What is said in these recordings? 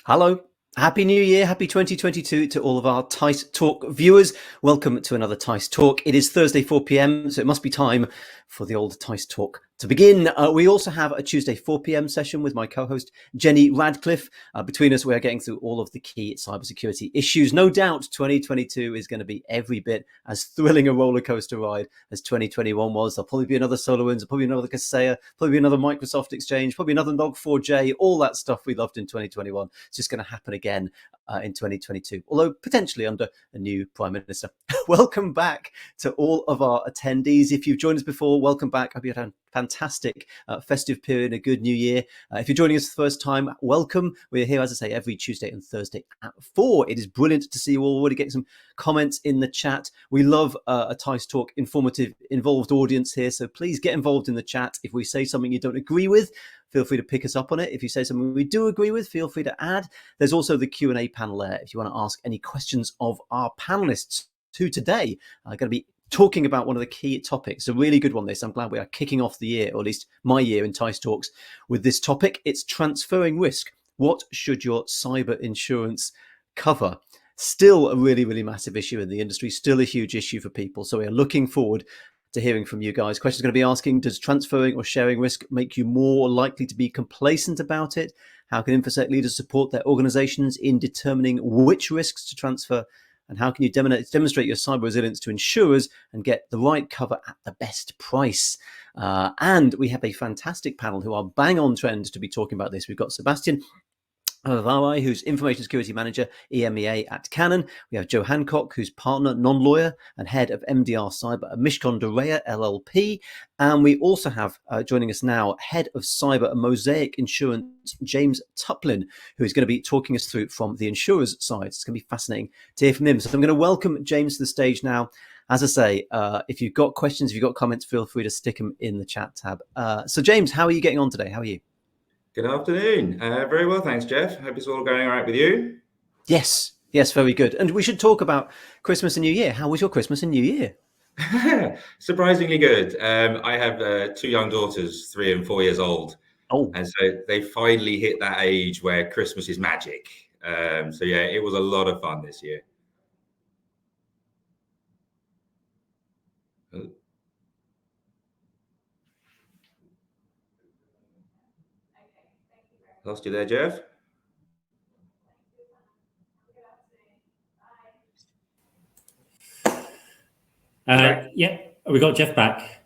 Hello. Happy New Year. Happy 2022 to all of our teissTalk viewers. Welcome to another teissTalk. It is Thursday, 4 p.m, so it must be time for the old teissTalk to begin. We also have a Tuesday, 4 p.m session with my co-host, Jenny Radcliffe. Between us, we are getting through all of the key cybersecurity issues. No doubt 2022 is going to be every bit as thrilling a roller coaster ride as 2021 was. There'll probably be another SolarWinds, there'll probably be another Kaseya, probably be another Microsoft Exchange, probably another Log4j, all that stuff we loved in 2021. It's just going to happen again in 2022, although potentially under a new Prime Minister. Welcome back to all of our attendees. If you've joined us before, welcome back. I hope you had a fantastic festive period, a good new year. If you're joining us for the first time, welcome. We're here, as I say, every Tuesday and Thursday at 4. It is brilliant to see you all already getting some comments in the chat. We love a teissTalk informative, involved audience here, so please get involved in the chat. If we say something you don't agree with, feel free to pick us up on it. If you say something we do agree with, feel free to add. There's also the Q&A panel there if you want to ask any questions of our panelists, who today are going to be talking about one of the key topics. A really good one, this. I'm glad we are kicking off the year, or at least my year in teissTalks, with this topic. It's transferring risk. What should your cyber insurance cover? Still a really, really massive issue in the industry, still a huge issue for people. So we are looking forward to hearing from you guys. Questions going to be asking, does transferring or sharing risk make you more likely to be complacent about it? How can InfoSec leaders support their organizations in determining which risks to transfer? And how can you demonstrate your cyber resilience to insurers and get the right cover at the best price? And we have a fantastic panel who are bang on trend to be talking about this. We've got Sebastian Vawai, who's Information Security Manager, EMEA at Canon. We have Joe Hancock, who's partner, non-lawyer, and head of MDR Cyber at Mishcon de Reya LLP. And we also have joining us now, head of cyber at Mosaic Insurance, James Tuplin, who is going to be talking us through from the insurer's side. It's going to be fascinating to hear from him. So I'm going to welcome James to the stage now. As I say, if you've got questions, if you've got comments, feel free to stick them in the chat tab. So James, how are you getting on today? How are you? Good afternoon. Very well, thanks, Jeff. Hope it's all going all right with you. Yes, very good. And we should talk about Christmas and New Year. How was your Christmas and New Year? Surprisingly good. I have 2 young daughters, 3 and 4 years old. Oh, and so they finally hit that age where Christmas is magic. So yeah, it was a lot of fun this year. Lost you there, Jeff? Yeah, we got Jeff back.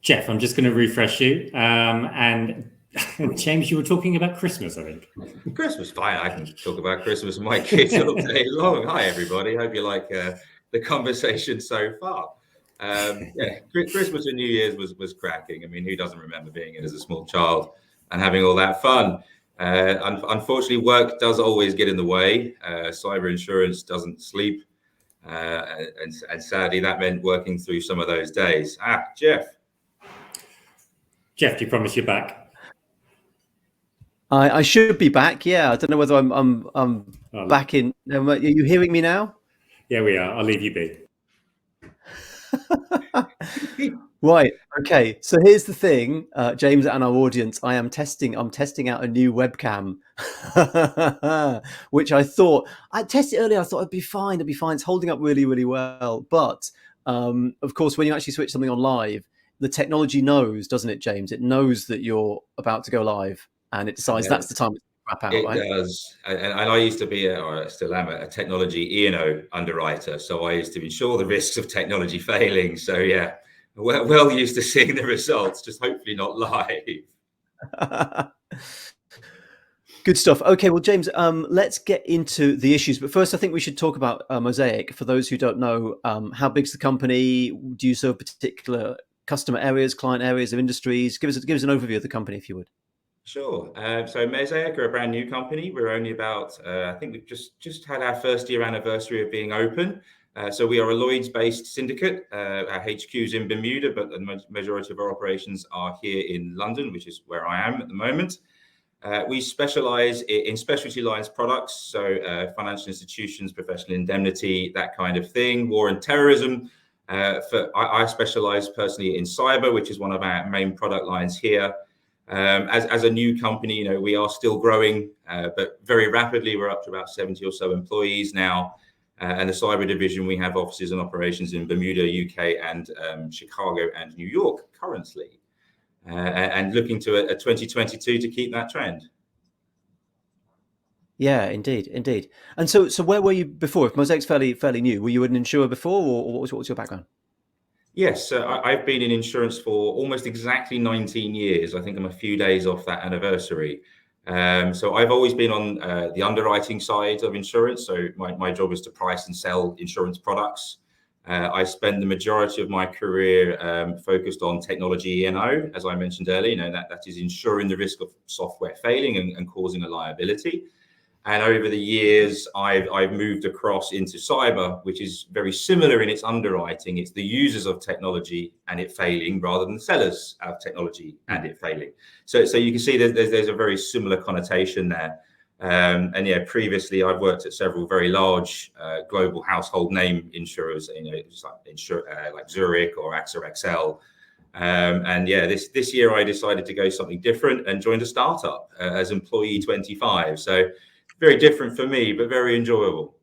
Jeff, I'm just going to refresh you. And James, you were talking about Christmas, I think. Christmas, fine. I can talk about Christmas with my kids all day long. Hi, everybody. Hope you like the conversation so far. Yeah, Christmas and New Year's was cracking. I mean, who doesn't remember being in as a small child and having all that fun? Unfortunately, work does always get in the way. Cyber insurance doesn't sleep. And sadly, that meant working through some of those days. Jeff. Jeff, do you promise you're back? I should be back. Yeah, I don't know whether I'm back in. Are you hearing me now? Yeah, we are. I'll leave you be. Right. Okay. So here's the thing, James and our audience. I'm testing out a new webcam, which I tested earlier. I thought it'd be fine. It's holding up really, really well. But of course, when you actually switch something on live, the technology knows, doesn't it, James? It knows that you're about to go live, and it decides that's the time to wrap out. It right? does. And I used to be, or still am, a technology E&O underwriter. So I used to insure the risks of technology failing. So yeah, well used to seeing the results, just hopefully not live. Good stuff. Okay, well, James, let's get into the issues. But first, I think we should talk about Mosaic. For those who don't know, how big's the company? Do you serve particular customer areas, client areas of industries? Give us an overview of the company, if you would. Sure. So Mosaic are a brand new company. We're only about, I think we've just had our first year anniversary of being open. So we are a Lloyd's-based syndicate. Our HQ is in Bermuda, but the majority of our operations are here in London, which is where I am at the moment. We specialize in specialty lines products, so financial institutions, professional indemnity, that kind of thing, war and terrorism. I specialize personally in cyber, which is one of our main product lines here. As a new company, we are still growing, but very rapidly. We're up to about 70 or so employees now. And the cyber division, we have offices and operations in Bermuda, UK, and Chicago and New York currently, and looking to a 2022 to keep that trend. Yeah, indeed. And so where were you before? If Mosaic's fairly new, were you an insurer before, or what was your background? Yes, I've been in insurance for almost exactly 19 years. I think I'm a few days off that anniversary. So I've always been on the underwriting side of insurance. So my job is to price and sell insurance products. I spent the majority of my career focused on technology E&O, as I mentioned earlier. That is ensuring the risk of software failing and causing a liability. And over the years, I've moved across into cyber, which is very similar in its underwriting. It's the users of technology and it failing rather than the sellers of technology and it failing. So you can see there's a very similar connotation there. And yeah, previously I've worked at several very large global household name insurers, like Zurich or AXA XL. And yeah, this year I decided to go something different and joined a startup as employee 25. So very different for me, but very enjoyable.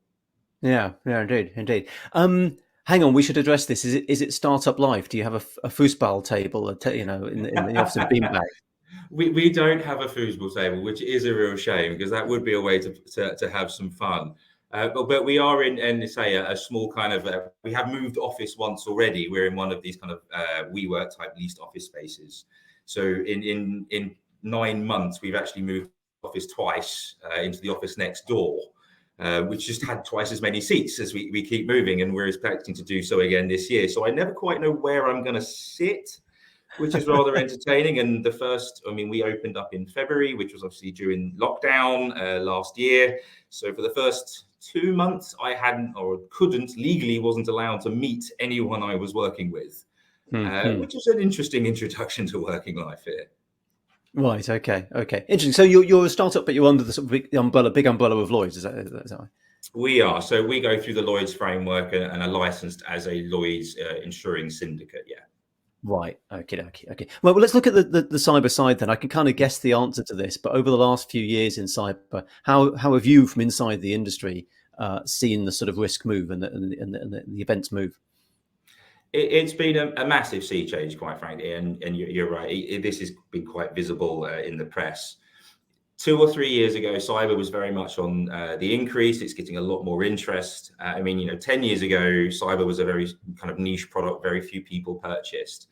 Yeah, indeed. Hang on, we should address this. Is it startup life? Do you have a foosball table, in the office of beanbag? We don't have a foosball table, which is a real shame because that would be a way to have some fun. But we are in a small kind of. We have moved office once already. We're in one of these kind of WeWork type leased office spaces. So in 9 months, we've actually moved office twice into the office next door, which just had twice as many seats as we keep moving, and we're expecting to do so again this year. So I never quite know where I'm going to sit, which is rather entertaining. And we opened up in February, which was obviously during lockdown last year. So for the first 2 months, I wasn't allowed to meet anyone I was working with, which is an interesting introduction to working life here. Right. Okay. Interesting. So you're a startup, but you're under the sort of big umbrella of Lloyd's. Is that right? We are. So we go through the Lloyd's framework and are licensed as a Lloyd's insuring syndicate. Yeah. Right. Okay. Well, let's look at the cyber side then. I can kind of guess the answer to this, but over the last few years in cyber, how have you, from inside the industry, seen the sort of risk move and the events move? It's been a massive sea change, quite frankly, and you're right. This has been quite visible in the press. 2 or 3 years ago, cyber was very much on the increase. It's getting a lot more interest. 10 years ago, cyber was a very kind of niche product, very few people purchased.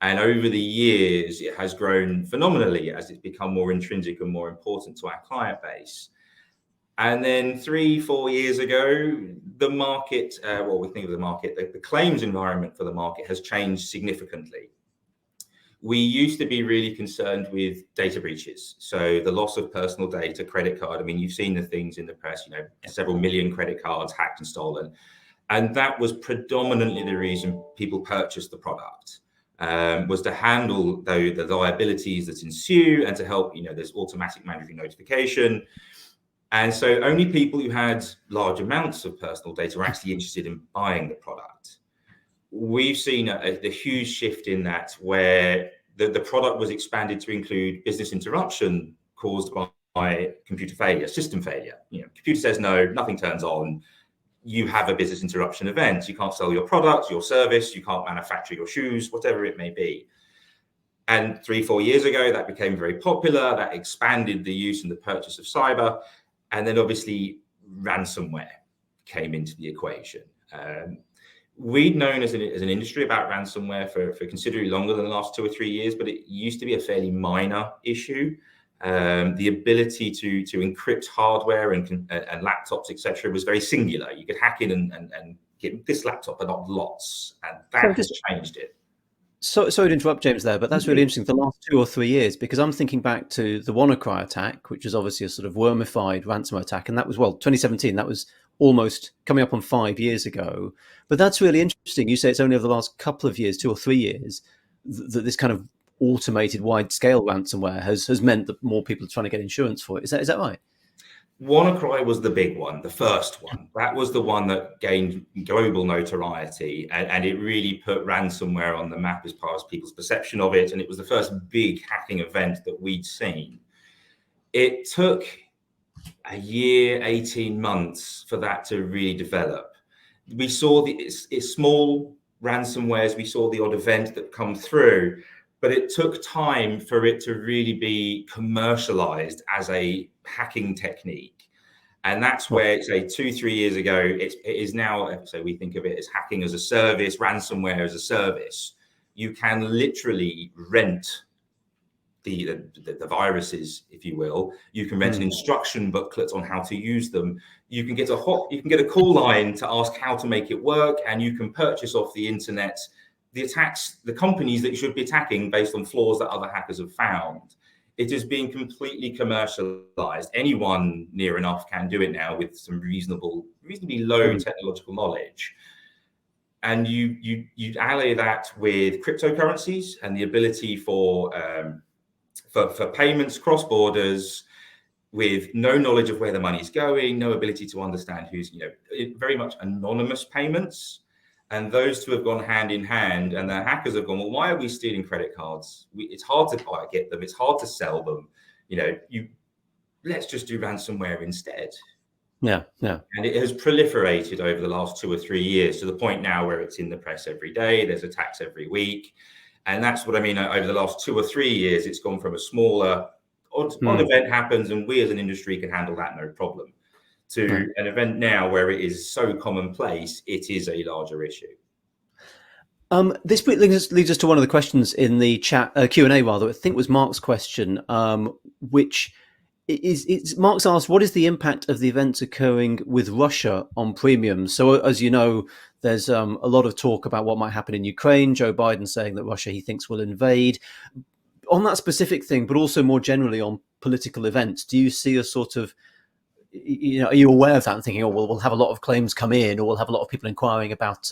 And over the years, it has grown phenomenally as it's become more intrinsic and more important to our client base. And then 3-4 years ago, the market, the claims environment for the market has changed significantly. We used to be really concerned with data breaches. So the loss of personal data, credit card. You've seen the things in the press, several million credit cards hacked and stolen. And that was predominantly the reason people purchased the product, was to handle the liabilities that ensue and to help, there's automatic mandatory notification. And so only people who had large amounts of personal data were actually interested in buying the product. We've seen a huge shift in that, where the product was expanded to include business interruption caused by computer failure, system failure. Computer says no, nothing turns on. You have a business interruption event. You can't sell your product, your service, you can't manufacture your shoes, whatever it may be. And 3-4 years ago, that became very popular. That expanded the use and the purchase of cyber. And then obviously ransomware came into the equation. We'd known as an industry about ransomware for considerably longer than the last 2 or 3 years, but it used to be a fairly minor issue. The ability to encrypt hardware and laptops, etc., was very singular. You could hack in and get this laptop, but not lots, and that has changed it. So sorry to interrupt, James, there, but that's really interesting. The last 2 or 3 years, because I'm thinking back to the WannaCry attack, which was obviously a sort of wormified ransomware attack, and that was 2017. That was almost coming up on 5 years ago. But that's really interesting. You say it's only over the last couple of years, 2 or 3 years, that this kind of automated wide-scale ransomware has meant that more people are trying to get insurance for it. Is that right? WannaCry was the big one, the first one. That was the one that gained global notoriety, and it really put ransomware on the map as far as people's perception of it. And it was the first big hacking event that we'd seen. It took a year, 18 months for that to really develop. We saw it's small ransomwares, we saw the odd event that come through, but it took time for it to really be commercialized as a hacking technique. And that's where, say, 2-3 years ago, it is now, so we think of it as hacking as a service, ransomware as a service. You can literally rent the viruses, if you will. You can rent an instruction booklet on how to use them. You can get a call line to ask how to make it work, and you can purchase off the internet the companies that you should be attacking based on flaws that other hackers have found. It is being completely commercialized. Anyone near enough can do it now with some reasonably low technological knowledge. And you ally that with cryptocurrencies and the ability for payments cross borders, with no knowledge of where the money's going, no ability to understand who's, very much anonymous payments. And those two have gone hand in hand, and the hackers have gone, well, why are we stealing credit cards? It's hard to get them. It's hard to sell them. Let's just do ransomware instead. Yeah. And it has proliferated over the last 2 or 3 years to the point now where it's in the press every day. There's attacks every week. And that's what I mean. Over the last 2 or 3 years, it's gone from a smaller odd event happens, and we as an industry can handle that no problem, to an event now where it is so commonplace, it is a larger issue. This leads us to one of the questions in the chat Q&A, rather. I think it was Mark's question, which is Mark's asked, what is the impact of the events occurring with Russia on premiums? So, as you know, there's a lot of talk about what might happen in Ukraine. Joe Biden saying that Russia, he thinks, will invade. On that specific thing, but also more generally on political events, do you see a sort of, are you aware of that and thinking, oh, well, we'll have a lot of claims come in, or we'll have a lot of people inquiring about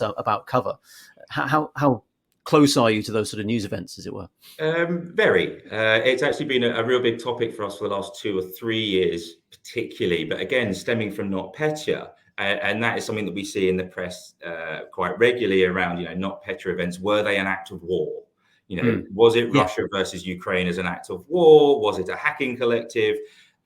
cover? How close are you to those sort of news events, as it were? Very. It's actually been a real big topic for us for the last 2 or 3 years, particularly. But again, stemming from NotPetya, and that is something that we see in the press quite regularly around, NotPetya events. Were they an act of war? Was it Russia versus Ukraine as an act of war? Was it a hacking collective?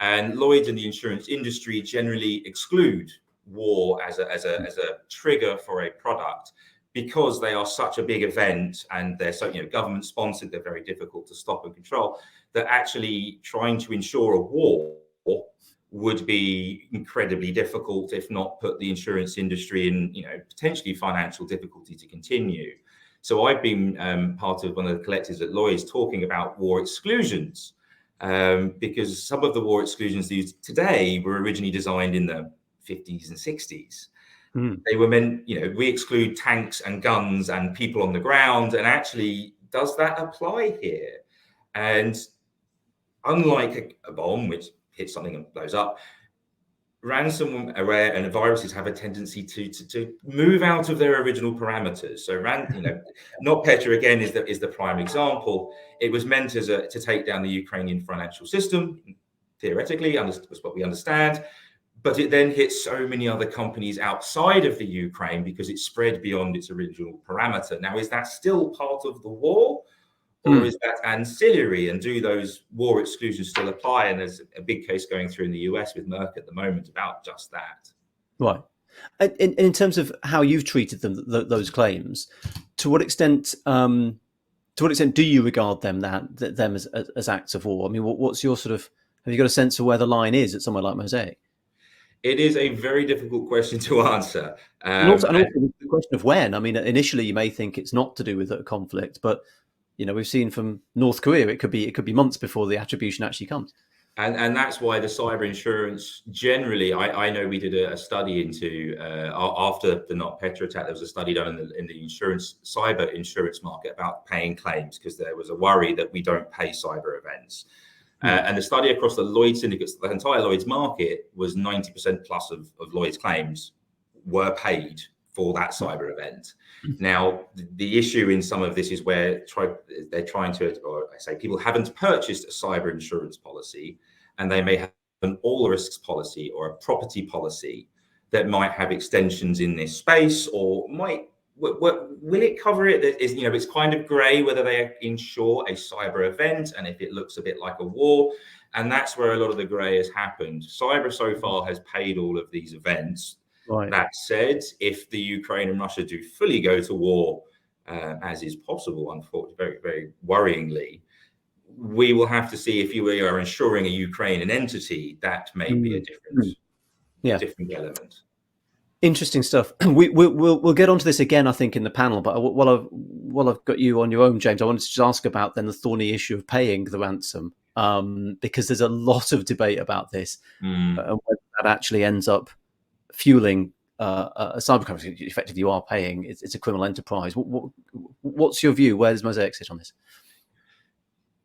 And Lloyd's and the insurance industry generally exclude war as a trigger for a product, because they are such a big event and they're so government sponsored. They're very difficult to stop and control. That actually trying to ensure a war would be incredibly difficult, if not put the insurance industry in potentially financial difficulty to continue. So I've been part of one of the collectives at Lloyd's talking about war exclusions. Because some of the war exclusions used today were originally designed in the 50s and 60s. They were meant, we exclude tanks and guns and people on the ground. And actually, does that apply here? And unlike a bomb, which hits something and blows up, ransomware and viruses have a tendency to move out of their original parameters. So, NotPetya again is the prime example. It was meant to take down the Ukrainian financial system, theoretically, was what we understand. But it then hit so many other companies outside of the Ukraine because it spread beyond its original parameter. Now, is that still part of the war? Or is that ancillary, and do those war exclusions still apply? And there's a big case going through in the US with Merck at the moment about just that. Right. And in terms of how you've treated them, those claims, to what extent do you regard them as acts of war? I mean, what's your sort of, have you got a sense of where the line is at somewhere like Mosaic? It is a very difficult question to answer. And also the question of when. I mean, initially you may think it's not to do with a conflict, but we've seen from North Korea, it could be months before the attribution actually comes. And that's why the cyber insurance generally, I know we did a study into, after the NotPetya attack, there was a study done in the cyber insurance market about paying claims, because there was a worry that we don't pay cyber events. And the study across the Lloyd's syndicates, the entire Lloyd's market, was 90% plus of Lloyd's claims were paid for that cyber event. Now, the issue in some of this is where they're trying to, or I say people haven't purchased a cyber insurance policy, and they may an all risks policy or a property policy that might have extensions in this space, or will it cover it? That is, it's kind of grey whether they insure a cyber event and if it looks a bit like a war. And that's where a lot of the grey has happened. Cyber so far has paid all of these events. Right. That said, if the Ukraine and Russia do fully go to war, as is possible, unfortunately, very, very worryingly, we will have to see if you are insuring a Ukrainian entity, that may be a different element. Interesting stuff. We'll get onto this again, I think, in the panel. But while I've got you on your own, James, I wanted to just ask about then the thorny issue of paying the ransom, because there's a lot of debate about this, and whether that actually ends up fueling a cybercrime. Effectively, you are paying. It's a criminal enterprise. What's your view? Where does Mosaic sit on this?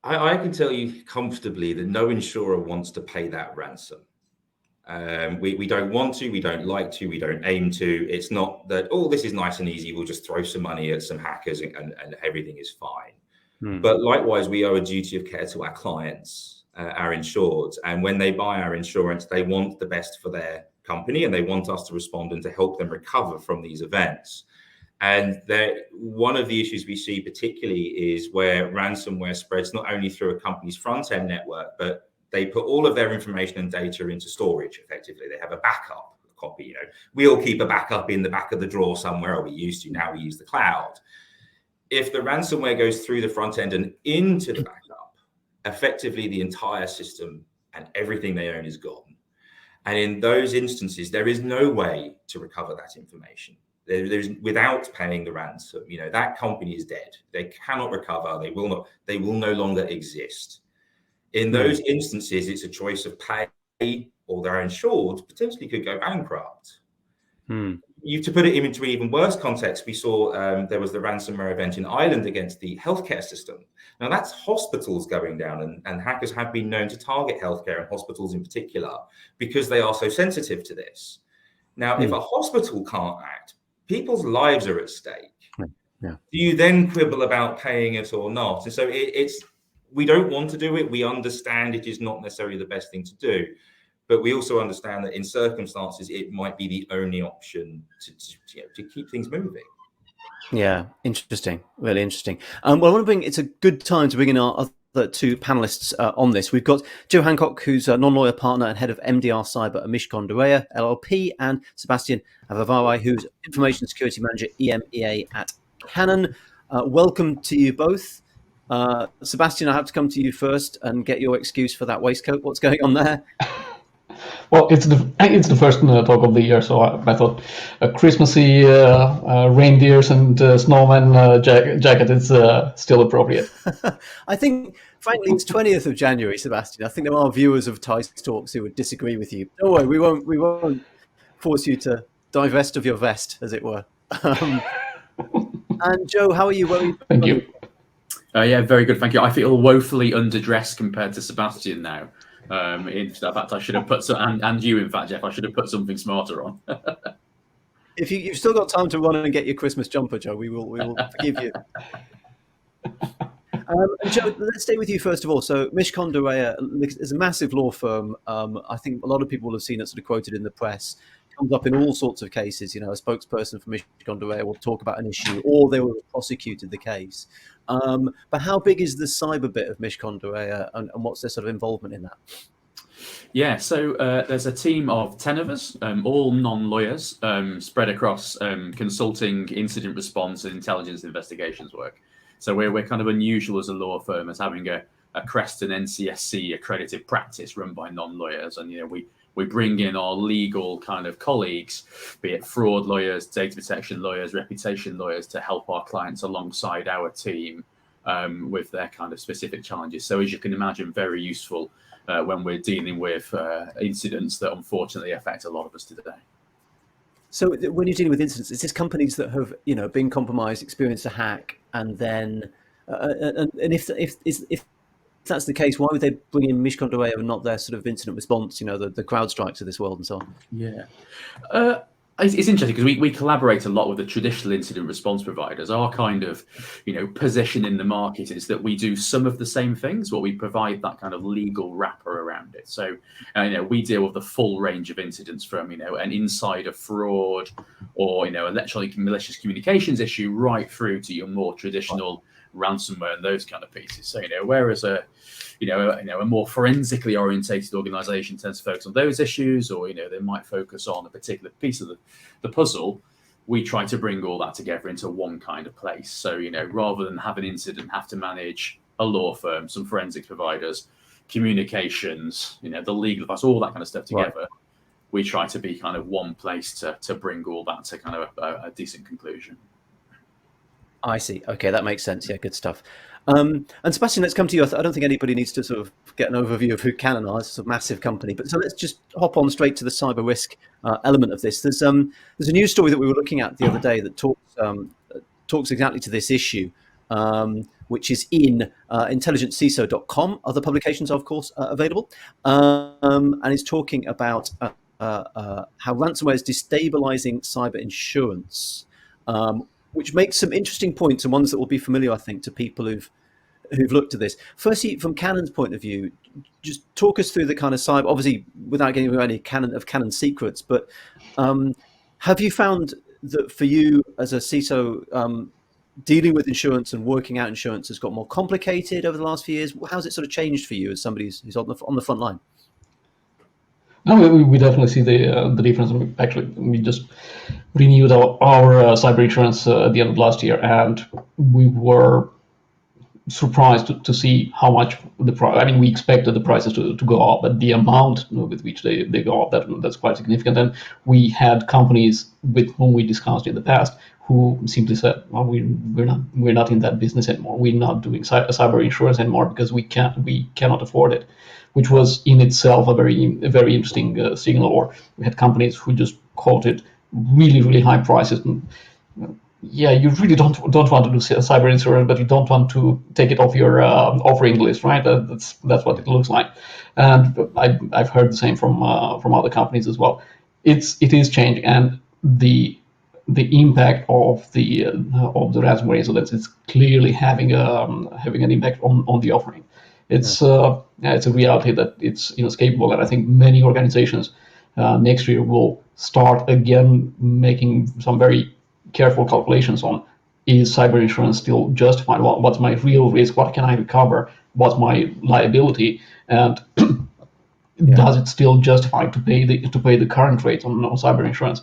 I can tell you comfortably that no insurer wants to pay that ransom. We don't want to, we don't like to, we don't aim to. It's not that, this is nice and easy, we'll just throw some money at some hackers and everything is fine. But likewise, we owe a duty of care to our clients, our insureds. And when they buy our insurance, they want the best for their company and they want us to respond and to help them recover from these events. And one of the issues we see particularly is where ransomware spreads not only through a company's front-end network, but they put all of their information and data into storage. Effectively, they have a backup copy. We all keep a backup in the back of the drawer somewhere, or we used to. Now we use the cloud. If the ransomware goes through the front end and into the backup, effectively the entire system and everything they own is gone. And in those instances, there is no way to recover that information. There's without paying the ransom. That company is dead. They cannot recover. They will no longer exist. In those instances, it's a choice of pay, or their insured potentially could go bankrupt. To put it into an even worse context, we saw there was the ransomware event in Ireland against the healthcare system. Now that's hospitals going down, and hackers have been known to target healthcare and hospitals in particular because they are so sensitive to this. Now, if a hospital can't act, people's lives are at stake. Do you then quibble about paying it or not? And so we don't want to do it. We understand it is not necessarily the best thing to do, but we also understand that in circumstances, it might be the only option to keep things moving. Yeah, interesting. Really interesting. Well, it's a good time to bring in our other two panelists on this. We've got Joe Hancock, who's a non-lawyer partner and head of MDR Cyber at Mishcon de Reya, LLP, and Sebastian Avavarai, who's information security manager, EMEA at Canon. Welcome to you both. Sebastian, I have to come to you first and get your excuse for that waistcoat. What's going on there? Well, it's the first talk of the year, so I thought a Christmassy reindeers and snowman jacket is still appropriate. I think, frankly, it's 20th of January, Sebastian. I think there are viewers of teissTalks who would disagree with you. Don't worry, we won't force you to divest of your vest, as it were. And Joe, how are you? Thank you. Yeah, very good, thank you. I feel woefully underdressed compared to Sebastian now. In fact, I should have put and you, in fact, Jeff, I should have put something smarter on. If you've still got time to run and get your Christmas jumper, Joe, we will forgive you. And Joe, let's stay with you first of all. So Mishcon de Reya is a massive law firm. I think a lot of people will have seen it sort of quoted in the press. Comes up in all sorts of cases. A spokesperson for Mishcon de Reya will talk about an issue, or they will have prosecuted the case. But how big is the cyber bit of Mishcon de Reya, and what's their sort of involvement in that? Yeah, so there's a team of 10 of us, all non-lawyers, spread across consulting, incident response, and intelligence investigations work. So we're kind of unusual as a law firm as having a Creston NCSC accredited practice run by non-lawyers, and we bring in our legal kind of colleagues, be it fraud lawyers, data protection lawyers, reputation lawyers, to help our clients alongside our team with their kind of specific challenges. So as you can imagine, very useful when we're dealing with incidents that unfortunately affect a lot of us today. So when you're dealing with incidents, is this companies that have been compromised, experienced a hack, and then and if that's the case, why would they bring in Mishcon de Reya and not their sort of incident response, the CrowdStrikes of this world and so on? Yeah. it's interesting because we collaborate a lot with the traditional incident response providers. Our kind of, position in the market is that we do some of the same things, but we provide that kind of legal wrapper around it. So, we deal with the full range of incidents from, an insider fraud or, electronic malicious communications issue right through to your more traditional ransomware and those kind of pieces. So, whereas a more forensically orientated organization tends to focus on those issues, or, they might focus on a particular piece of the puzzle, we try to bring all that together into one kind of place. So, rather than have an incident have to manage a law firm, some forensics providers, communications, the legal advice, all that kind of stuff together, we try to be kind of one place to bring all that to kind of a decent conclusion. I see. Okay, that makes sense. Yeah, good stuff. And Sebastian, let's come to you. I don't think anybody needs to sort of get an overview of who Canon are. It's a massive company, but so let's just hop on straight to the cyber risk element of this. There's a news story that we were looking at the other day that talks exactly to this issue, which is in intelligentciso.com. Other publications are, of course, available, and it's talking about how ransomware is destabilizing cyber insurance. Which makes some interesting points and ones that will be familiar, I think, to people who've looked at this. Firstly, from Canon's point of view, just talk us through the kind of cyber, obviously without getting into any Canon secrets, but have you found that for you as a CISO, dealing with insurance and working out insurance has got more complicated over the last few years? How's it sort of changed for you as somebody who's on the front line? No, we definitely see the difference. Actually, we just renewed our cyber insurance at the end of last year, and we were surprised to see how much the price. I mean, we expected the prices to go up, but the amount with which they go up, that's quite significant. And we had companies with whom we discussed in the past who simply said, "Well, we're not in that business anymore. We're not doing cyber insurance anymore because we cannot afford it," which was in itself a very interesting signal. Or we had companies who just quoted really high prices. And, yeah, you really don't want to do cyber insurance, but you don't want to take it off your offering list, right? That's what it looks like. And I've heard the same from other companies as well. It is changing, and the impact of the ransomware incidents is clearly having an impact on the offering. It's it's a reality that it's inescapable, and I think many organizations next year will start again making some very careful calculations on, is cyber insurance still justified? What's my real risk? What can I recover? What's my liability? And does it still justify to pay the current rates on cyber insurance?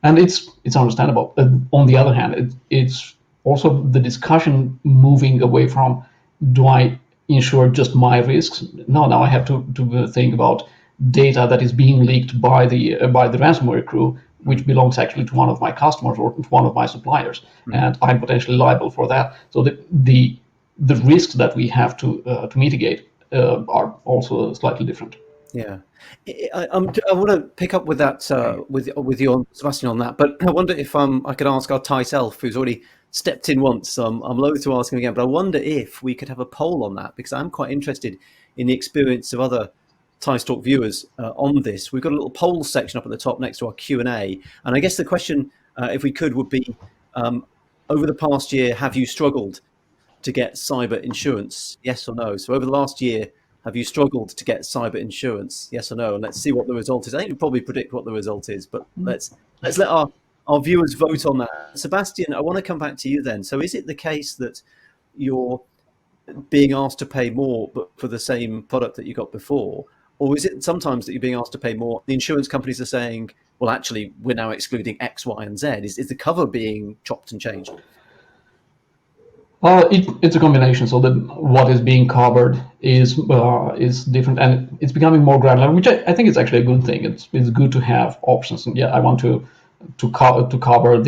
And it's understandable. On the other hand, it's also the discussion moving away from, do I insure just my risks? No, now I have to think about data that is being leaked by the ransomware crew, which belongs actually to one of my customers or to one of my suppliers, and I'm potentially liable for that. So the risks that we have to mitigate are also slightly different. Yeah, I want to pick up with that with you, Sebastian, on that. But I wonder if I could ask our Thijs Elf, who's already stepped in once. I'm loath to ask him again, but I wonder if we could have a poll on that, because I'm quite interested in the experience of other teissTalk viewers on this. We've got a little poll section up at the top next to our Q&A, and I guess the question, if we could, would be, over the past year, have you struggled to get cyber insurance? Yes or no? So over the last year, have you struggled to get cyber insurance? Yes or no? And let's see what the result is. I think we probably predict what the result is, but let's let our viewers vote on that. Sebastian, I want to come back to you then. So is it the case that you're being asked to pay more but for the same product that you got before? Or is it sometimes that you're being asked to pay more? The insurance companies are saying, well, actually, we're now excluding X, Y, and Z. Is the cover being chopped and changed? It's a combination. So that what is being covered is different, and it's becoming more granular, which I think is actually a good thing. It's good to have options. And yeah, I want to cover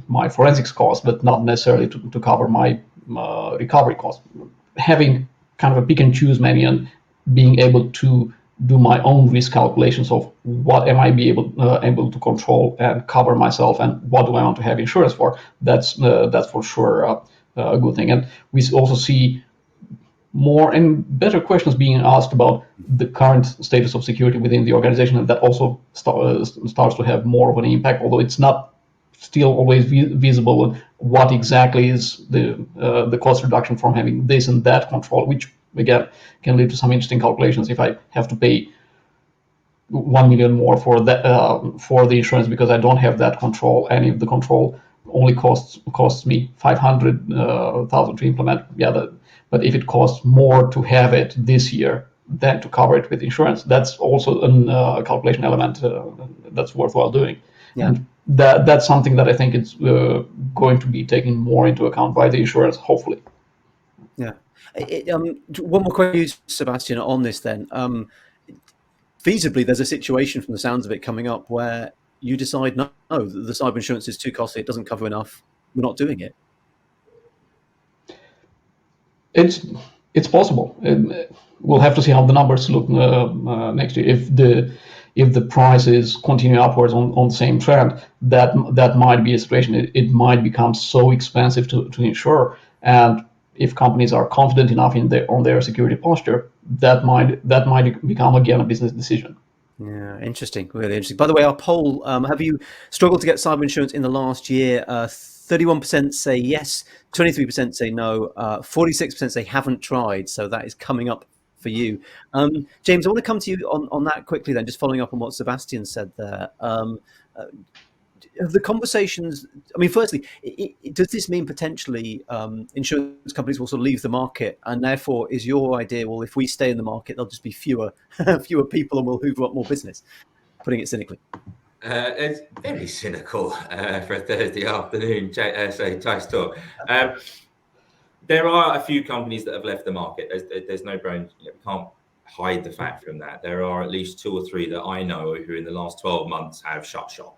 my forensics costs, but not necessarily to cover my recovery costs. Having kind of a pick and choose menu and being able to do my own risk calculations of what am I able to control and cover myself, and what do I want to have insurance for. That's for sure a good thing. And we also see more and better questions being asked about the current status of security within the organization, and that also starts to have more of an impact, although it's not still always visible what exactly is the cost reduction from having this and that control, which again can lead to some interesting calculations. If I have to pay 1 million more for that for the insurance because I don't have that control, and if the control only costs me 500,000 to implement, but if it costs more to have it this year than to cover it with insurance, that's also a calculation element that's worthwhile doing. Yeah. And that's something that I think is going to be taken more into account by the insurers, hopefully. Yeah. One more question, Sebastian, on this then. Feasibly, there's a situation from the sounds of it coming up where you decide, no, the cyber insurance is too costly, it doesn't cover enough, we're not doing it. It's possible. We'll have to see how the numbers look next year. If the prices continue upwards on the same trend, that might be a situation. It might become so expensive to insure, and if companies are confident enough on their security posture, that might become again a business decision. Yeah, interesting, really interesting. By the way, our poll: have you struggled to get cyber insurance in the last year? 31% say yes, 23% say no, 46% say haven't tried. So that is coming up for you. James, I want to come to you on that quickly then, just following up on what Sebastian said there. Have the conversations, I mean, firstly, does this mean potentially insurance companies will sort of leave the market, and therefore is your idea, well, if we stay in the market, there'll just be fewer people and we'll hoover up more business, putting it cynically? It's very cynical for a Thursday afternoon, say teissTalk. There are a few companies that have left the market. There's no bones, we can't hide the fact from that. There are at least 2 or 3 that I know who in the last 12 months have shut shop.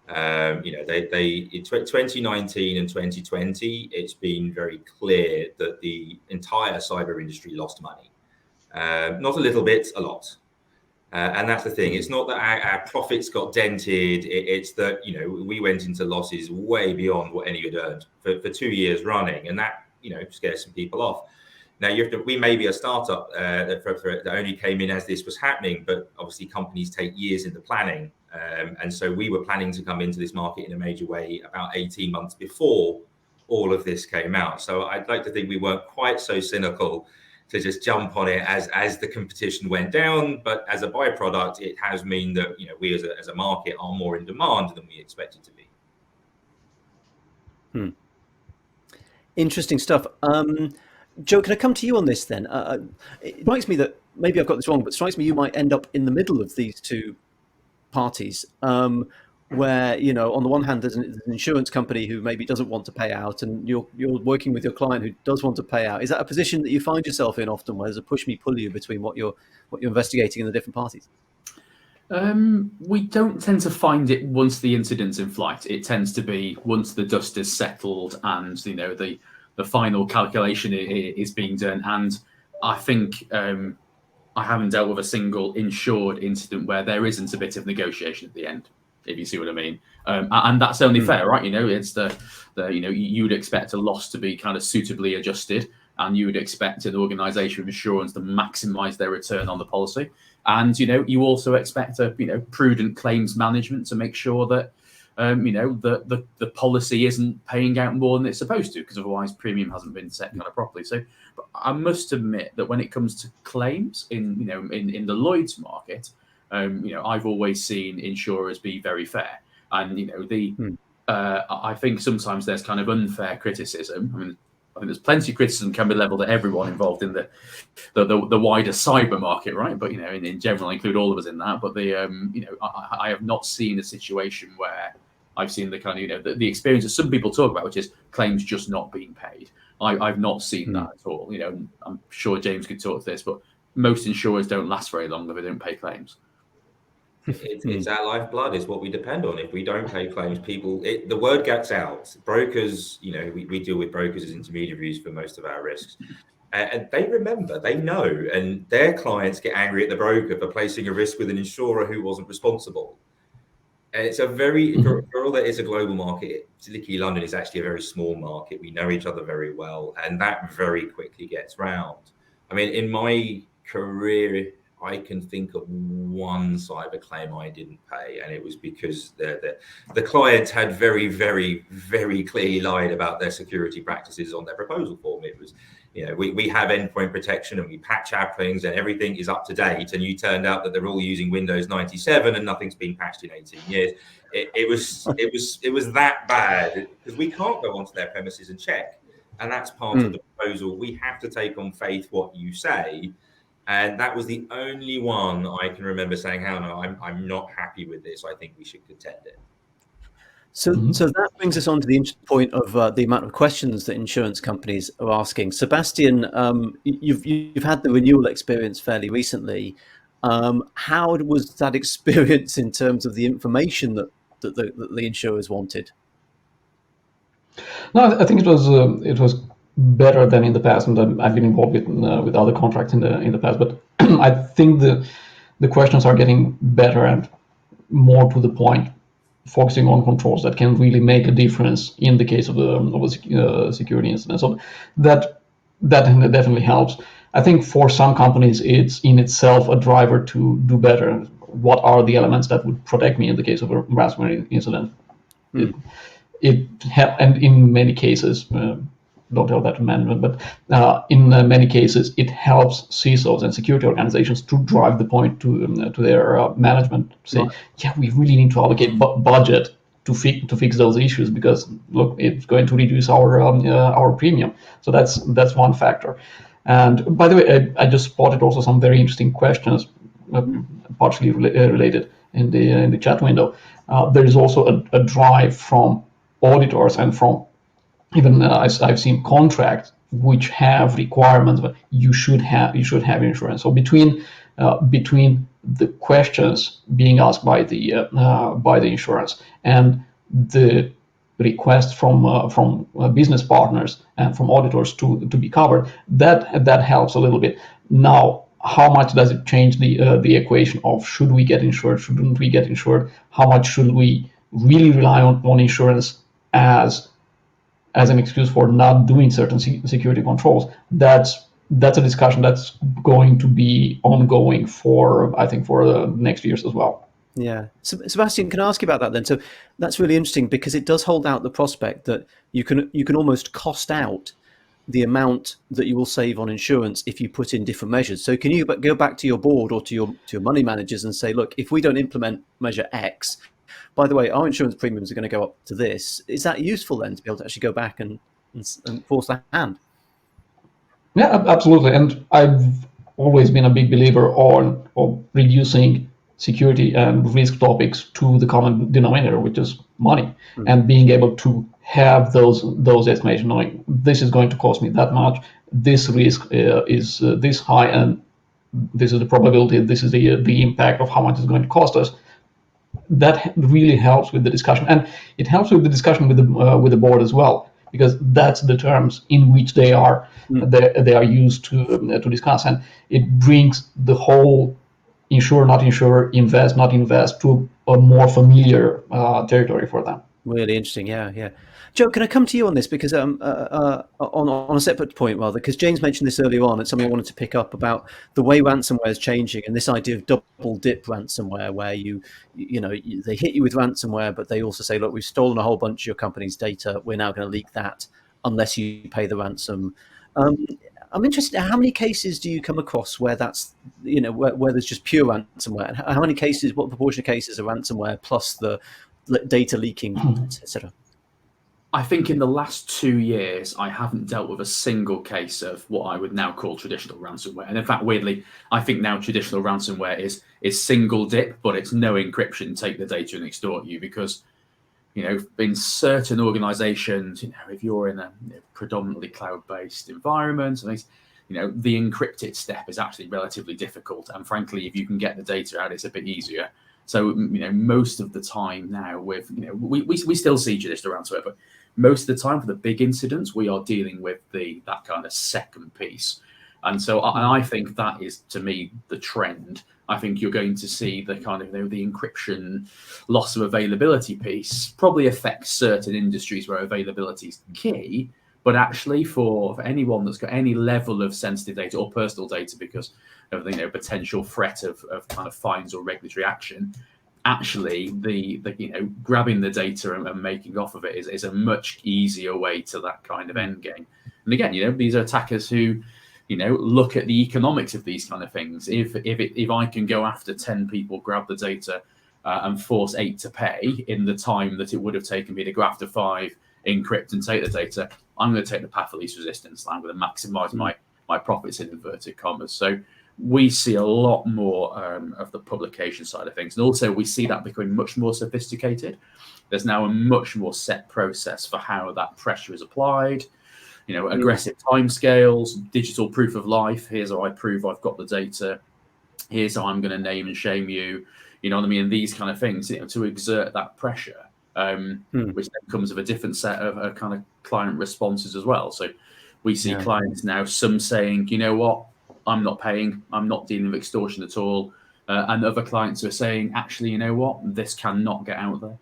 They in 2019 and 2020, it's been very clear that the entire cyber industry lost money. Not a little bit, a lot. And that's the thing. It's not that our profits got dented. It's that, we went into losses way beyond what any had earned for 2 years running. And that, scares some people off. Now, we may be a startup that only came in as this was happening, but obviously companies take years into planning. And so we were planning to come into this market in a major way about 18 months before all of this came out. So I'd like to think we weren't quite so cynical to just jump on it as the competition went down. But as a byproduct, it has meant that, we as a market are more in demand than we expected to be. Interesting stuff. Joe, can I come to you on this then? It strikes me that, maybe I've got this wrong, but it strikes me you might end up in the middle of these two parties, where, on the one hand, there's an insurance company who maybe doesn't want to pay out, and you're working with your client who does want to pay out. Is that a position that you find yourself in often, where there's a push me, pull you between what you're investigating and the different parties? We don't tend to find it once the incident's in flight. It tends to be once the dust is settled and the final calculation is being done. And I think I haven't dealt with a single insured incident where there isn't a bit of negotiation at the end, if you see what I mean. And that's only fair, right? It's you would expect a loss to be kind of suitably adjusted, and you would expect an organisation of insurance to maximise their return on the policy. And, you also expect a, prudent claims management to make sure that, the policy isn't paying out more than it's supposed to, because otherwise premium hasn't been set kind of properly. So but I must admit that when it comes to claims in the Lloyd's market, I've always seen insurers be very fair. And, I think sometimes there's kind of unfair criticism. I think there's plenty of criticism can be leveled at everyone involved in the wider cyber market, right? But in general, I include all of us in that. But I have not seen a situation where I've seen the kind of the experience that some people talk about, which is claims just not being paid. I've not seen that at all. I'm sure James could talk to this, but most insurers don't last very long if they don't pay claims. It's our lifeblood. It's what we depend on. If we don't pay claims, the word gets out. Brokers, we deal with brokers as intermediaries for most of our risks. And they remember, they know, and their clients get angry at the broker for placing a risk with an insurer who wasn't responsible. And it's for all that it's a global market, particularly London is actually a very small market. We know each other very well, and that very quickly gets round. I mean, in my career, I can think of one cyber claim I didn't pay, and it was because the client had very, very, very clearly lied about their security practices on their proposal form. It was, we have endpoint protection and we patch our things and everything is up to date, and you turned out that they're all using Windows 97 and nothing's been patched in 18 years. It was that bad, because we can't go onto their premises and check, and that's part of the proposal. We have to take on faith what you say. And that was the only one I can remember saying, "How no, I'm not happy with this. I think we should contend it." So that brings us on to the interesting point of the amount of questions that insurance companies are asking. Sebastian, you've had the renewal experience fairly recently. How was that experience in terms of the information that the insurers wanted? No, I think it was better than in the past, and I've been involved with other contracts in the past. But I think the questions are getting better and more to the point, focusing on controls that can really make a difference in the case of a security incident. So that definitely helps. I think for some companies, it's in itself a driver to do better. What are the elements that would protect me in the case of a ransomware incident? And in many cases, don't tell that to management, but in many cases, it helps CISOs and security organizations to drive the point to their management. Say, yeah, we really need to allocate budget to fix those issues, because look, it's going to reduce our premium. So that's one factor. And by the way, I just spotted also some very interesting questions, partially related in the chat window. There is also a drive from auditors and from even I've seen contracts which have requirements, but you should have insurance. So between the questions being asked by the insurance and the request from business partners and from auditors to be covered, that helps a little bit. Now, how much does it change the equation of should we get insured, shouldn't we get insured? How much should we really rely on insurance as an excuse for not doing certain security controls? That's a discussion that's going to be ongoing for, I think, for the next years as well. Yeah. So, Sebastian, can I ask you about that then? So that's really interesting, because it does hold out the prospect that you can almost cost out the amount that you will save on insurance if you put in different measures. So can you go back to your board or to your money managers and say, look, if we don't implement measure X, by the way, our insurance premiums are going to go up to this. Is that useful then to be able to actually go back and force that hand? Yeah, absolutely. And I've always been a big believer of reducing security and risk topics to the common denominator, which is money, and being able to have those estimations, knowing this is going to cost me that much, this risk is this high, and this is the probability, this is the impact of how much it's going to cost us. That really helps with the discussion, and it helps with the discussion with the board as well, because that's the terms in which they are used to discuss, and it brings the whole insure, not insure, invest, not invest to a more familiar territory for them. Really interesting, yeah. Joe, can I come to you on this? Because on a separate point, rather, because James mentioned this earlier on, it's something I wanted to pick up about the way ransomware is changing, and this idea of double dip ransomware, where they hit you with ransomware, but they also say, look, we've stolen a whole bunch of your company's data, we're now going to leak that unless you pay the ransom. I'm interested in how many cases do you come across where that's, where there's just pure ransomware, and how many cases, what proportion of cases are ransomware plus the data leaking, etc.? I think in the last 2 years, I haven't dealt with a single case of what I would now call traditional ransomware. And in fact, weirdly, I think now traditional ransomware is single dip, but it's no encryption, take the data and extort you. Because, in certain organizations, if you're in a predominantly cloud-based environment, the encrypted step is actually relatively difficult. And frankly, if you can get the data out, it's a bit easier. So, most of the time now with, we still see traditional ransomware, but most of the time for the big incidents, we are dealing with that kind of second piece. And so I think that is, to me, the trend. I think you're going to see the kind of, the encryption loss of availability piece probably affects certain industries where availability is key, But actually, for anyone that's got any level of sensitive data or personal data because of the potential threat of kind of fines or regulatory action, actually the grabbing the data and making off of it is a much easier way to that kind of end game. And again, these are attackers who look at the economics of these kind of things. If I can go after 10 people, grab the data, and force 8 to pay in the time that it would have taken me to go after 5, encrypt and take the data, I'm going to take the path of least resistance. I'm going to maximize my profits in inverted commas. So we see a lot more of the publication side of things. And also we see that becoming much more sophisticated. There's now a much more set process for how that pressure is applied. Aggressive timescales, digital proof of life. Here's how I prove I've got the data. Here's how I'm going to name and shame you. You know what I mean? And these kind of things, to exert that pressure, which then comes with a different set of kind of client responses as well. So we see clients now, some saying, you know what, I'm not paying, I'm not dealing with extortion at all. And other clients are saying, actually, you know what, this cannot get out there.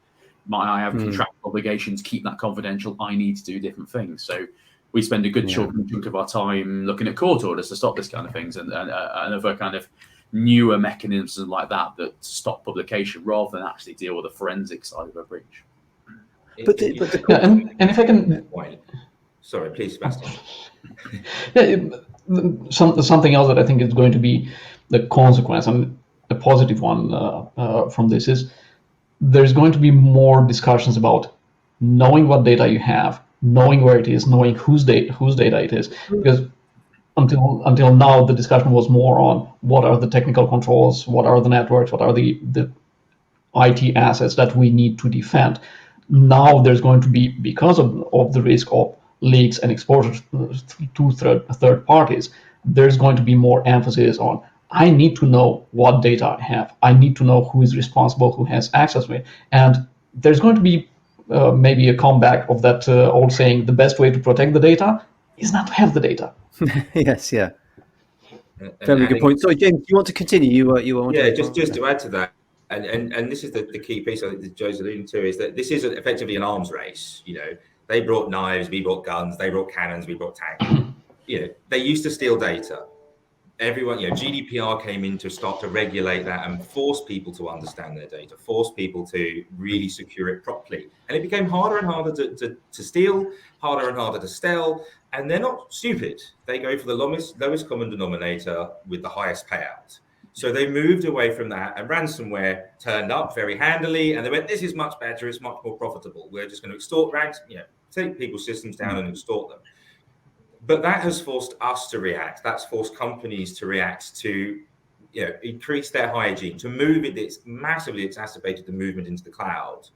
I have contractual obligations, keep that confidential. I need to do different things. So we spend a good chunk of our time looking at court orders to stop this kind of things and other kind of newer mechanisms like that stop publication rather than actually deal with the forensic side of a breach. And if I can, sorry, please, Sebastian. Something else that I think is going to be the consequence, and a positive one from this, is there's going to be more discussions about knowing what data you have, knowing where it is, knowing whose data it is, because until now the discussion was more on what are the technical controls, what are the networks, what are the IT assets that we need to defend. Now there's going to be, because of the risk of leaks and exposure to third parties, there's going to be more emphasis on, I need to know what data I have. I need to know who is responsible, who has access to it. And there's going to be maybe a comeback of that old saying, the best way to protect the data is not to have the data. Yes, yeah. Very good point. Sorry, James, do you want to continue? You want just to add to that, and this is the key piece I think that Joe's alluding to, is that this is effectively an arms race. They brought knives, we brought guns, they brought cannons, we brought tanks. They used to steal data. Everyone, GDPR came in to start to regulate that and force people to understand their data, force people to really secure it properly. And it became harder and harder to steal, harder and harder to steal. And they're not stupid. They go for the lowest common denominator with the highest payout. So they moved away from that, and ransomware turned up very handily. And they went, this is much better. It's much more profitable. We're just going to extort take people's systems down and extort them. But that has forced us to react. That's forced companies to react to, increase their hygiene, to move it. It's massively exacerbated the movement into the cloud,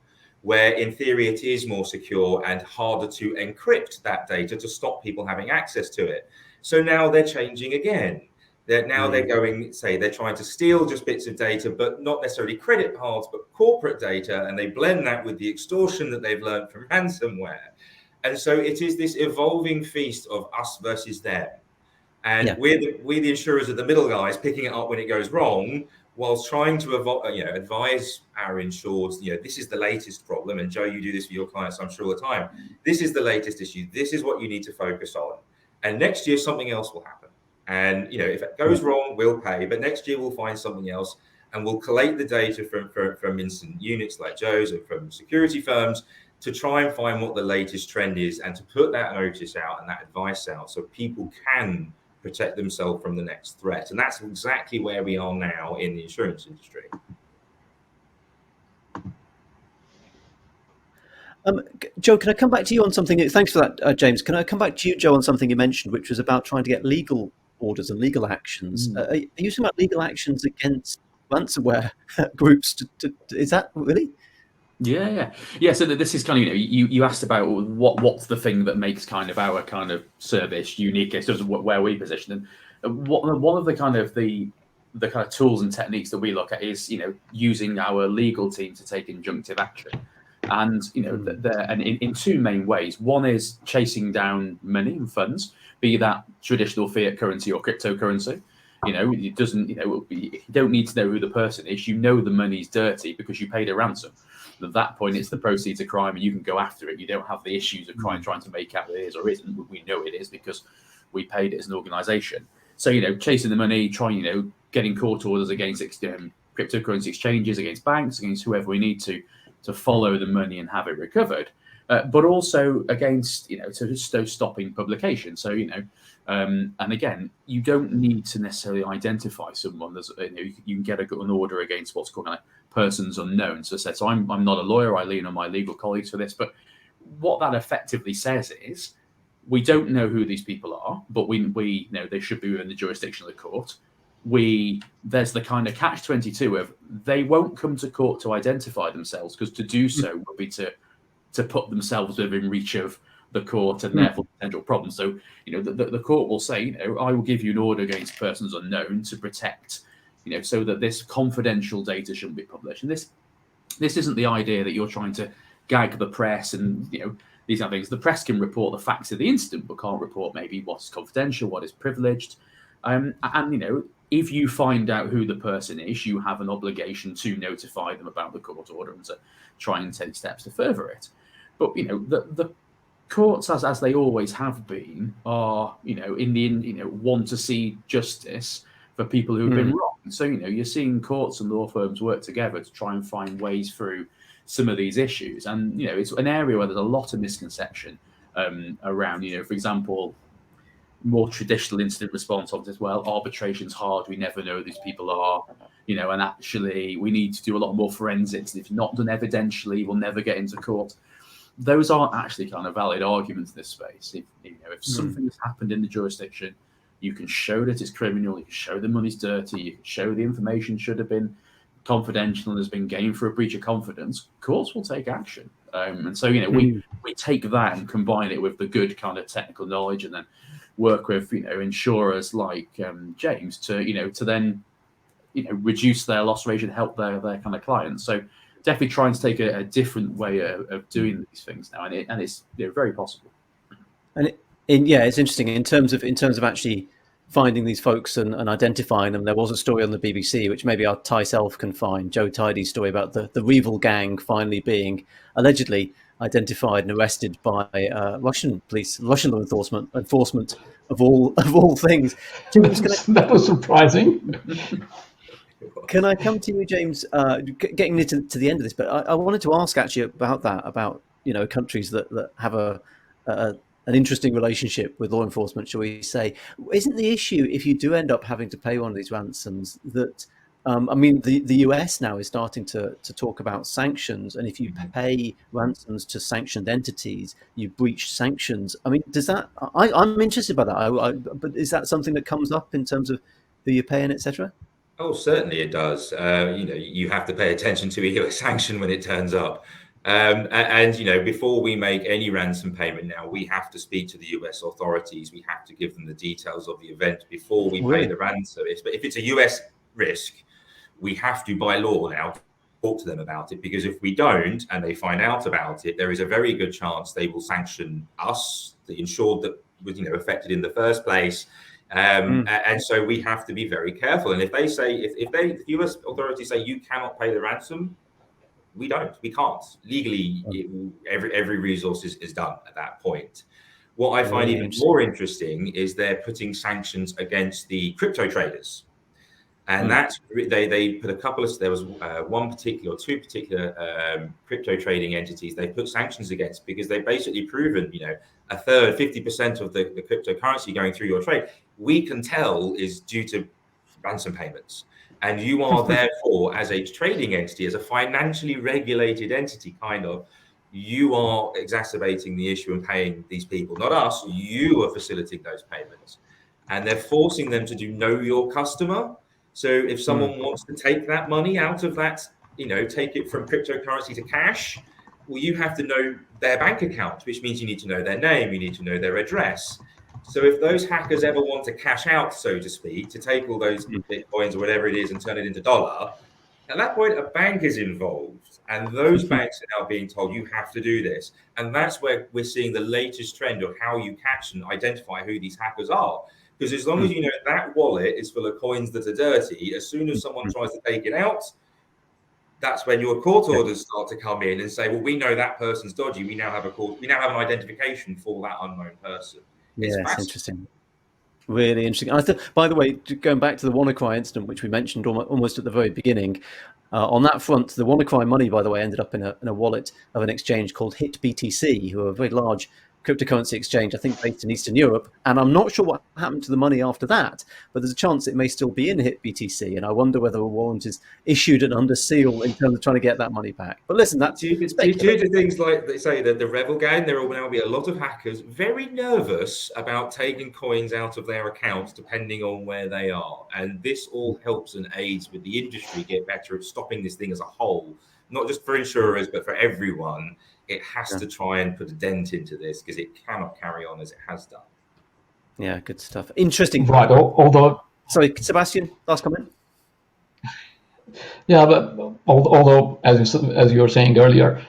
where in theory it is more secure and harder to encrypt that data to stop people having access to it. So now they're changing again. They're going, they're trying to steal just bits of data, but not necessarily credit cards, but corporate data, and they blend that with the extortion that they've learned from ransomware. And so it is this evolving feast of us versus them. And we're the insurers are the middle guys picking it up when it goes wrong, whilst trying to advise our insureds, this is the latest problem. And Joe, you do this for your clients, I'm sure, all the time. This is the latest issue. This is what you need to focus on. And next year, something else will happen. And, if it goes wrong, we'll pay. But next year, we'll find something else. And we'll collate the data from incident units like Joe's and from security firms to try and find what the latest trend is and to put that notice out and that advice out so people can protect themselves from the next threat. And that's exactly where we are now in the insurance industry. Joe, can I come back to you on something? Thanks for that, James. Can I come back to you, Joe, on something you mentioned, which was about trying to get legal orders and legal actions? Are you talking about legal actions against ransomware groups? Is that really? Yeah. So this is kind of, you asked about what's the thing that makes kind of our kind of service unique in terms of where we position. And one of the kind of the kind of tools and techniques that we look at is using our legal team to take injunctive action. And in two main ways. One is chasing down money and funds, be that traditional fiat currency or cryptocurrency. It doesn't. You don't need to know who the person is. You know the money's dirty because you paid a ransom. And at that point, it's the proceeds of crime, and you can go after it. You don't have the issues of trying to make out that it is or isn't. We know it is because we paid it as an organisation. So chasing the money, trying getting court orders against cryptocurrency exchanges, against banks, against whoever we need to follow the money and have it recovered. But also against, to stopping publication. So, and again, you don't need to necessarily identify someone. There's, you can get an order against what's called persons unknown. So, I'm not a lawyer. I lean on my legal colleagues for this. But what that effectively says is, we don't know who these people are, but we know they should be within the jurisdiction of the court. There's the kind of catch-22 of they won't come to court to identify themselves, because to do so would be to put themselves within reach of the court and therefore potential problems. So, the court will say, I will give you an order against persons unknown to protect, so that this confidential data shouldn't be published. And this isn't the idea that you're trying to gag the press and, these are things. The press can report the facts of the incident, but can't report maybe what's confidential, what is privileged. And, if you find out who the person is, you have an obligation to notify them about the court order and to try and take steps to further it. But the courts, as they always have been, are in the end, want to see justice for people who've been wrong. So you're seeing courts and law firms work together to try and find ways through some of these issues. And it's an area where there's a lot of misconception around. For example, more traditional incident response as well. Arbitration's hard. We never know who these people are, and actually we need to do a lot more forensics. If not done evidentially, we'll never get into court. Those aren't actually kind of valid arguments in this space. If something has happened in the jurisdiction, you can show that it's criminal, you can show the money's dirty, you can show the information should have been confidential and has been gained for a breach of confidence, courts will take action. And so, we take that and combine it with the good kind of technical knowledge, and then work with insurers like James to then reduce their loss ratio and help their kind of clients. So definitely trying to take a different way of doing these things now, and it's very possible. And it's interesting in terms of actually finding these folks and identifying them. There was a story on the BBC, which maybe our teissTalk can find, Joe Tidy's story about the Revel gang finally being allegedly identified and arrested by Russian police, Russian law enforcement of all things. James, that was surprising. Can I come to you, James? Getting to the end of this, but I wanted to ask actually about that, about countries that have an interesting relationship with law enforcement, shall we say? Isn't the issue, if you do end up having to pay one of these ransoms, that the US now is starting to talk about sanctions, and if you pay ransoms to sanctioned entities, you breach sanctions. Does that? I'm interested by that. But is that something that comes up in terms of who you're paying, etc.? Oh, certainly it does. You have to pay attention to a US sanction when it turns up. And before we make any ransom payment now, we have to speak to the US authorities. We have to give them the details of the event before we pay the ransom. But if it's a US risk, we have to, by law now, talk to them about it, because if we don't and they find out about it, there is a very good chance they will sanction us, the insured that was affected in the first place. And so we have to be very careful. And if they say, if the US authorities say you cannot pay the ransom, we can't legally. Every resource is done at that point. What I find even more interesting is they're putting sanctions against the crypto traders, and that's they put a couple of. There was two particular crypto trading entities they put sanctions against, because they've basically proven a third, 50% of the cryptocurrency going through your trade, we can tell is due to ransom payments. And you are therefore, as a trading entity, as a financially regulated entity, you are exacerbating the issue and paying these people, not us. You are facilitating those payments, and they're forcing them to do know your customer. So if someone wants to take that money out of that, take it from cryptocurrency to cash, well, you have to know their bank account, which means you need to know their name, you need to know their address. So if those hackers ever want to cash out, so to speak, to take all those Bitcoins or whatever it is and turn it into dollar, at that point, a bank is involved. And those banks are now being told, you have to do this. And that's where we're seeing the latest trend of how you catch and identify who these hackers are. Because as long as you know that wallet is full of coins that are dirty, as soon as someone tries to take it out, that's when your court orders start to come in and say, well, we know that person's dodgy. We now have an identification for that unknown person. It's Yes, interesting. Really interesting. I thought, by the way, going back to the WannaCry incident, which we mentioned almost at the very beginning, on that front, the WannaCry money, by the way, ended up in a wallet of an exchange called HitBTC, who are a very large cryptocurrency exchange, I think based in Eastern Europe. And I'm not sure what happened to the money after that, but there's a chance it may still be in HitBTC. And I wonder whether a warrant is issued and under seal in terms of trying to get that money back. But listen, that's due to things like they say that the Revel gang, there will now be a lot of hackers very nervous about taking coins out of their accounts depending on where they are. And this all helps and aids with the industry get better at stopping this thing as a whole, not just for insurers, but for everyone. It has to try and put a dent into this because it cannot carry on as it has done. Yeah, good stuff. Interesting. Right. Although, sorry, Sebastian, last comment. Yeah, but although as you were saying earlier,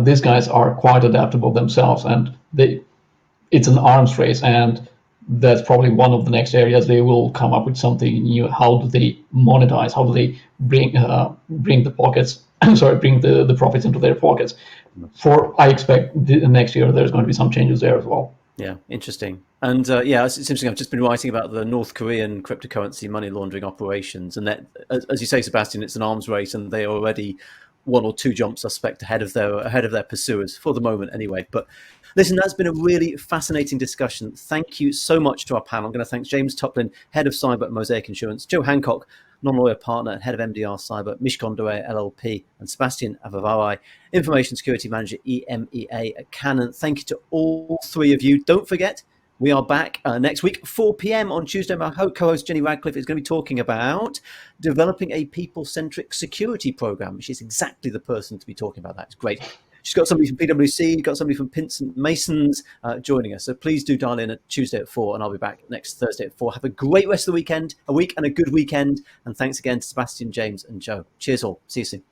these guys are quite adaptable themselves, and it's an arms race, and that's probably one of the next areas they will come up with something new. How do they monetize? How do they bring the pockets? bring the profits into their pockets? I expect next year there's going to be some changes there as well. Yeah, interesting. And it's interesting. I've just been writing about the North Korean cryptocurrency money laundering operations, and that, as you say, Sebastian, it's an arms race, and they are already one or two jump suspect ahead of their pursuers for the moment, anyway. But listen, that's been a really fascinating discussion. Thank you so much to our panel. I'm going to thank James Toplin, head of cyber at Mosaic Insurance, Joe Hancock, non-lawyer partner and head of MDR Cyber, Mishkon Dore LLP, and Sebastian Avavarai, Information Security Manager, EMEA at Canon. Thank you to all three of you. Don't forget, we are back next week, 4 p.m. on Tuesday. My co-host, Jenny Radcliffe, is going to be talking about developing a people-centric security program. She's exactly the person to be talking about that. It's great. She's got somebody from PwC, got somebody from Pinsent Masons joining us. So please do dial in at Tuesday at 4, and I'll be back next Thursday at 4. Have a great rest of the week and a good weekend. And thanks again to Sebastian, James, and Joe. Cheers all. See you soon.